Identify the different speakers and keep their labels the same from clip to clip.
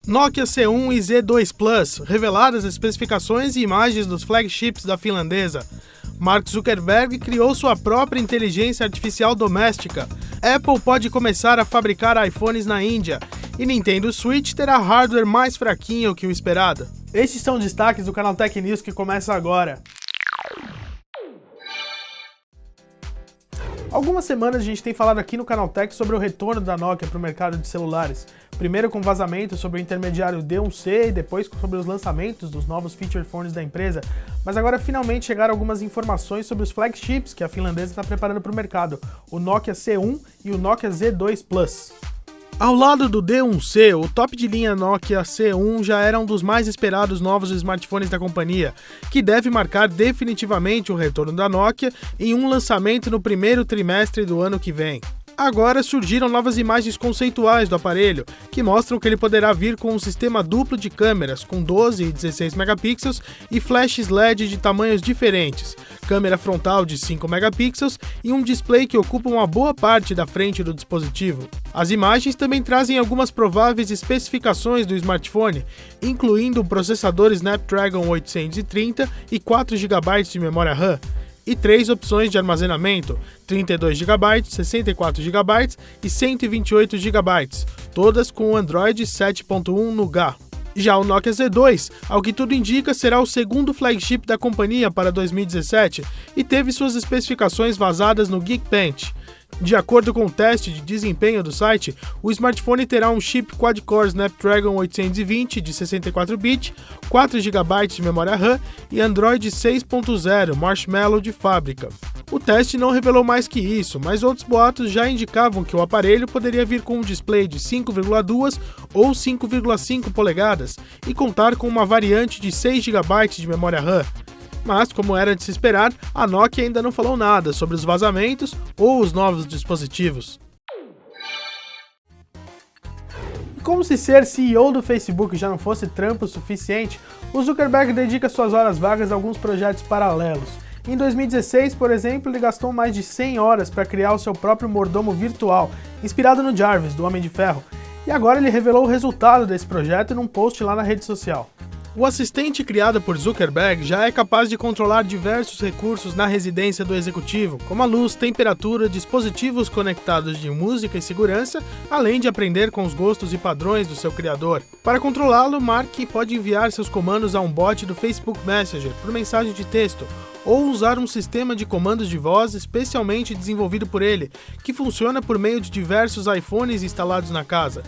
Speaker 1: Nokia C1 e Z2 Plus, reveladas as especificações e imagens dos flagships da finlandesa. Mark Zuckerberg criou sua própria inteligência artificial doméstica. Apple pode começar a fabricar iPhones na Índia. E Nintendo Switch terá hardware mais fraquinho que o esperado. Estes são os destaques do canal Tech News que começa agora. Algumas semanas a gente tem falado aqui no canal Tech sobre o retorno da Nokia para o mercado de celulares. Primeiro com vazamentos sobre o intermediário D1C e depois sobre os lançamentos dos novos feature phones da empresa. Mas agora finalmente chegaram algumas informações sobre os flagships que a finlandesa está preparando para o mercado, o Nokia C1 e o Nokia Z2 Plus. Ao lado do D1C, o top de linha Nokia C1 já era um dos mais esperados novos smartphones da companhia, que deve marcar definitivamente o retorno da Nokia em um lançamento no primeiro trimestre do ano que vem. Agora surgiram novas imagens conceituais do aparelho, que mostram que ele poderá vir com um sistema duplo de câmeras, com 12 e 16 megapixels e flashes LED de tamanhos diferentes, câmera frontal de 5 megapixels e um display que ocupa uma boa parte da frente do dispositivo. As imagens também trazem algumas prováveis especificações do smartphone, incluindo um processador Snapdragon 830 e 4 GB de memória RAM, e 3 opções de armazenamento, 32 GB, 64 GB e 128 GB, todas com o Android 7.1 Nougat. Já o Nokia Z2, ao que tudo indica, será o segundo flagship da companhia para 2017 e teve suas especificações vazadas no Geekbench. De acordo com o teste de desempenho do site, o smartphone terá um chip quad-core Snapdragon 820 de 64-bit, 4 GB de memória RAM e Android 6.0 Marshmallow de fábrica. O teste não revelou mais que isso, mas outros boatos já indicavam que o aparelho poderia vir com um display de 5,2 ou 5,5 polegadas e contar com uma variante de 6 GB de memória RAM. Mas, como era de se esperar, a Nokia ainda não falou nada sobre os vazamentos ou os novos dispositivos. E como se ser CEO do Facebook já não fosse trampo suficiente, o Zuckerberg dedica suas horas vagas a alguns projetos paralelos. Em 2016, por exemplo, ele gastou mais de 100 horas para criar o seu próprio mordomo virtual, inspirado no Jarvis, do Homem de Ferro. E agora ele revelou o resultado desse projeto num post lá na rede social. O assistente criado por Zuckerberg já é capaz de controlar diversos recursos na residência do executivo, como a luz, temperatura, dispositivos conectados de música e segurança, além de aprender com os gostos e padrões do seu criador. Para controlá-lo, Mark pode enviar seus comandos a um bot do Facebook Messenger por mensagem de texto, ou usar um sistema de comandos de voz especialmente desenvolvido por ele, que funciona por meio de diversos iPhones instalados na casa.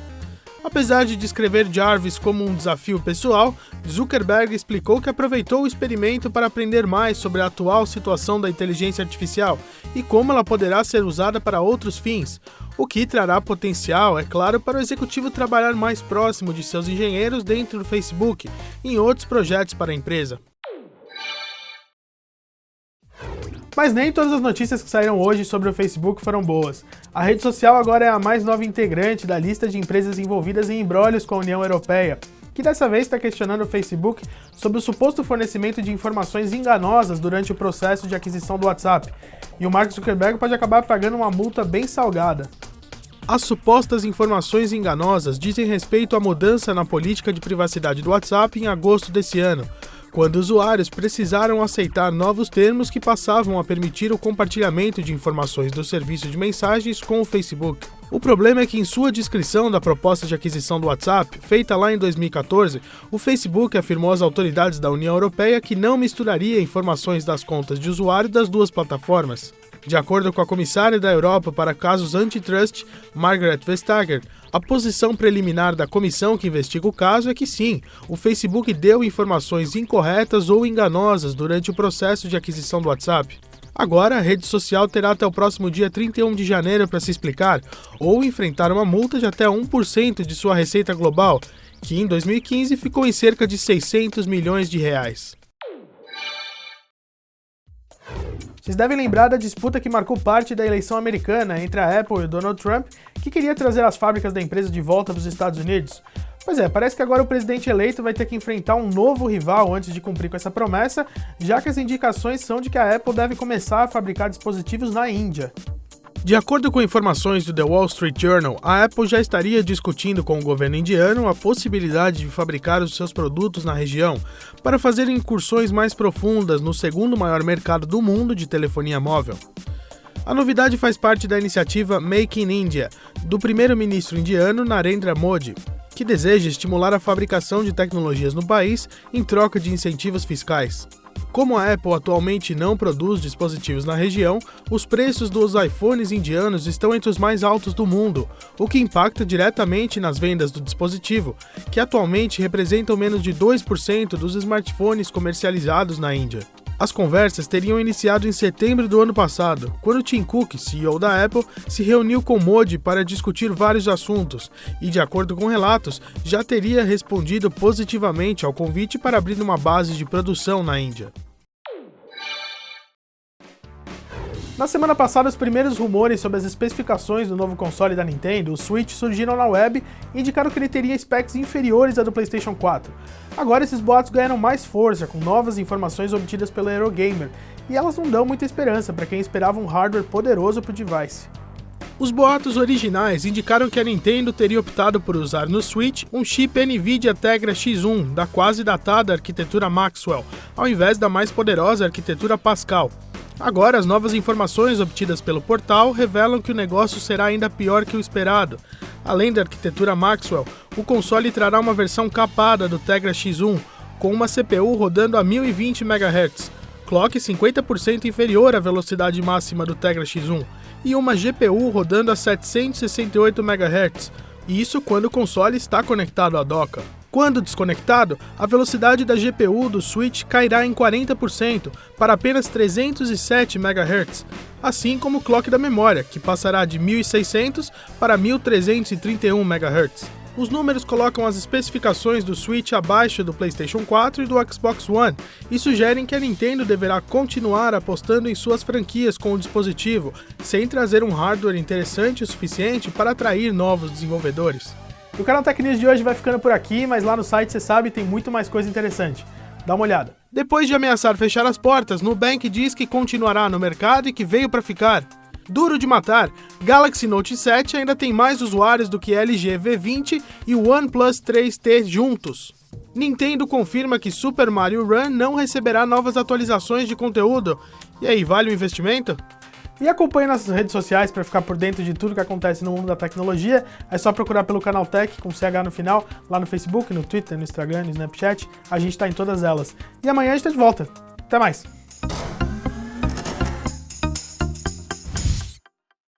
Speaker 1: Apesar de descrever Jarvis como um desafio pessoal, Zuckerberg explicou que aproveitou o experimento para aprender mais sobre a atual situação da inteligência artificial e como ela poderá ser usada para outros fins, o que trará potencial, é claro, para o executivo trabalhar mais próximo de seus engenheiros dentro do Facebook e em outros projetos para a empresa. Mas nem todas as notícias que saíram hoje sobre o Facebook foram boas. A rede social agora é a mais nova integrante da lista de empresas envolvidas em imbróglios com a União Europeia, que dessa vez está questionando o Facebook sobre o suposto fornecimento de informações enganosas durante o processo de aquisição do WhatsApp. E o Mark Zuckerberg pode acabar pagando uma multa bem salgada. As supostas informações enganosas dizem respeito à mudança na política de privacidade do WhatsApp em agosto desse ano, quando usuários precisaram aceitar novos termos que passavam a permitir o compartilhamento de informações do serviço de mensagens com o Facebook. O problema é que em sua descrição da proposta de aquisição do WhatsApp, feita lá em 2014, o Facebook afirmou às autoridades da União Europeia que não misturaria informações das contas de usuário das duas plataformas. De acordo com a comissária da Europa para casos antitrust, Margrethe Vestager, a posição preliminar da comissão que investiga o caso é que sim, o Facebook deu informações incorretas ou enganosas durante o processo de aquisição do WhatsApp. Agora, a rede social terá até o próximo dia 31 de janeiro para se explicar ou enfrentar uma multa de até 1% de sua receita global, que em 2015 ficou em cerca de 600 milhões de reais. Vocês devem lembrar da disputa que marcou parte da eleição americana entre a Apple e o Donald Trump, que queria trazer as fábricas da empresa de volta dos Estados Unidos. Pois é, parece que agora o presidente eleito vai ter que enfrentar um novo rival antes de cumprir com essa promessa, já que as indicações são de que a Apple deve começar a fabricar dispositivos na Índia. De acordo com informações do The Wall Street Journal, a Apple já estaria discutindo com o governo indiano a possibilidade de fabricar os seus produtos na região para fazer incursões mais profundas no segundo maior mercado do mundo de telefonia móvel. A novidade faz parte da iniciativa Make in India, do primeiro-ministro indiano Narendra Modi, que deseja estimular a fabricação de tecnologias no país em troca de incentivos fiscais. Como a Apple atualmente não produz dispositivos na região, os preços dos iPhones indianos estão entre os mais altos do mundo, o que impacta diretamente nas vendas do dispositivo, que atualmente representam menos de 2% dos smartphones comercializados na Índia. As conversas teriam iniciado em setembro do ano passado, quando Tim Cook, CEO da Apple, se reuniu com Modi para discutir vários assuntos e, de acordo com relatos, já teria respondido positivamente ao convite para abrir uma base de produção na Índia. Na semana passada, os primeiros rumores sobre as especificações do novo console da Nintendo, o Switch, surgiram na web e indicaram que ele teria specs inferiores à do PlayStation 4. Agora, esses boatos ganharam mais força, com novas informações obtidas pela Eurogamer, e elas não dão muita esperança para quem esperava um hardware poderoso para o device. Os boatos originais indicaram que a Nintendo teria optado por usar no Switch um chip NVIDIA Tegra X1 da quase datada arquitetura Maxwell, ao invés da mais poderosa arquitetura Pascal. Agora, as novas informações obtidas pelo portal revelam que o negócio será ainda pior que o esperado. Além da arquitetura Maxwell, o console trará uma versão capada do Tegra X1, com uma CPU rodando a 1020 MHz, clock 50% inferior à velocidade máxima do Tegra X1, e uma GPU rodando a 768 MHz, isso quando o console está conectado à doca. Quando desconectado, a velocidade da GPU do Switch cairá em 40% para apenas 307 MHz, assim como o clock da memória, que passará de 1600 para 1331 MHz. Os números colocam as especificações do Switch abaixo do PlayStation 4 e do Xbox One e sugerem que a Nintendo deverá continuar apostando em suas franquias com o dispositivo, sem trazer um hardware interessante o suficiente para atrair novos desenvolvedores. O Canal Tech News de hoje vai ficando por aqui, mas lá no site, você sabe, tem muito mais coisa interessante. Dá uma olhada. Depois de ameaçar fechar as portas, Nubank diz que continuará no mercado e que veio para ficar. Duro de matar, Galaxy Note 7 ainda tem mais usuários do que LG V20 e o OnePlus 3T juntos. Nintendo confirma que Super Mario Run não receberá novas atualizações de conteúdo. E aí, vale o investimento? E acompanhe nossas redes sociais para ficar por dentro de tudo que acontece no mundo da tecnologia. É só procurar pelo Canal Tech, com CH no final, lá no Facebook, no Twitter, no Instagram, no Snapchat. A gente está em todas elas. E amanhã a gente está de volta. Até mais!